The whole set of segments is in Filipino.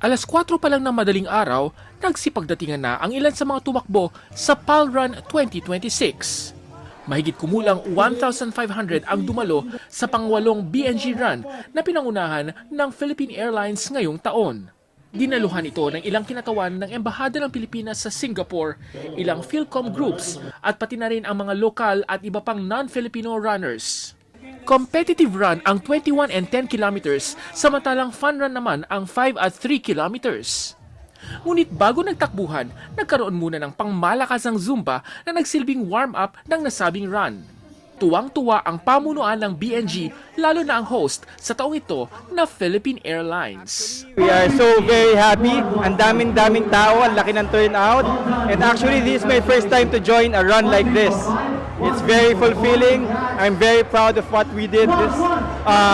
Alas 4 pa lang ng madaling araw, nagsipagdatingan na ang ilan sa mga tumakbo sa PAL Run 2026. Mahigit kumulang 1,500 ang dumalo sa pangwalong BNG Run na pinangunahan ng Philippine Airlines ngayong taon. Dinaluhan ito ng ilang kinatawan ng Embahada ng Pilipinas sa Singapore, ilang Philcom groups at pati na rin ang mga lokal at iba pang non-Filipino runners. Competitive run ang 21 and 10 kilometers, samantalang fun run naman ang 5 at 3 kilometers. Ngunit bago nagtakbuhan, nagkaroon muna ng pangmalakasang Zumba na nagsilbing warm-up ng nasabing run. Tuwang-tuwa ang pamunuan ng BNG, lalo na ang host sa taong ito na Philippine Airlines. We are so very happy. Ang daming tao, ang laki ng turnout. And actually, this is my first time to join a run like this. It's very fulfilling. I'm very proud of what we did this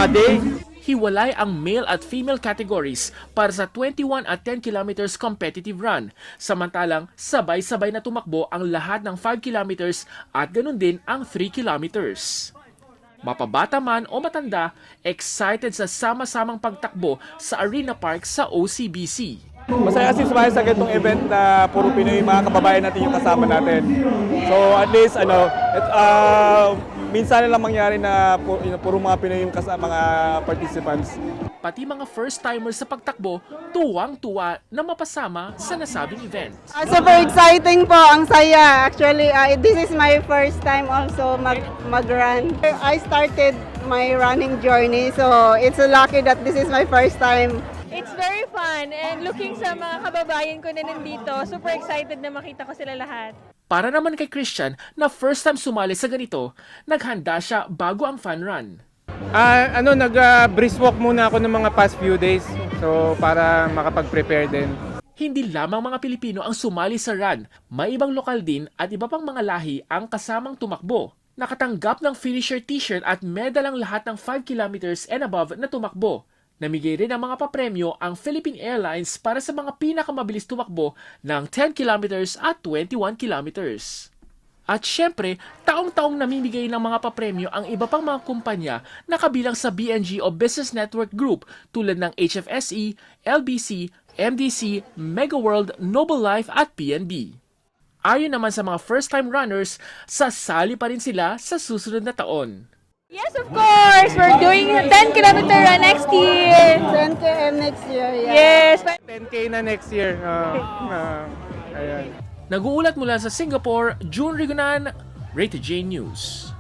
day. Hiwalay ang male at female categories para sa 21 at 10 kilometers competitive run, samantalang sabay-sabay na tumakbo ang lahat ng 5 kilometers at ganun din ang 3 kilometers. Mapabata man o matanda, excited sa sama-samang pagtakbo sa Arena Park sa OCBC. Masaya kasi sumali sa ganitong event na puro Pinoy mga kababayan natin yung kasama natin. So at least minsan lang mangyari na puro mga Pinoy yung kasama mga participants. Pati mga first-timers sa pagtakbo, tuwang-tuwa na mapasama sa nasabing event. Super exciting po, ang saya. Actually, this is my first time also mag-run. I started my running journey, so it's lucky that this is my first time. It's very fun and looking sa mga kababayan ko na nandito, super excited na makita ko sila lahat. Para naman kay Christian na first time sumali sa ganito, naghanda siya bago ang fun run. Nag-brisk walk muna ako ng mga past few days. So, para makapag-prepare din. Hindi lamang mga Pilipino ang sumali sa run, may ibang lokal din at iba pang mga lahi ang kasamang tumakbo. Nakatanggap ng finisher t-shirt at medal ang lahat ng 5 kilometers and above na tumakbo. Namigay rin ang mga papremyo ang Philippine Airlines para sa mga pinakamabilis tumakbo ng 10 kilometers at 21 kilometers. At syempre, taong-taong namimigay ng mga papremyo ang iba pang mga kumpanya na kabilang sa BNG o Business Network Group tulad ng HFSE, LBC, MDC, Megaworld, Noble Life at PNB. Ayon naman sa mga first-time runners, sasali pa rin sila sa susunod na taon. Yes, of course! We're doing a 10-kilometer run next year! 10 km next year, yeah. Yes! 10K na next year. Ayan. Nag-uulat mula sa Singapore, June Rigonan, Rated J News.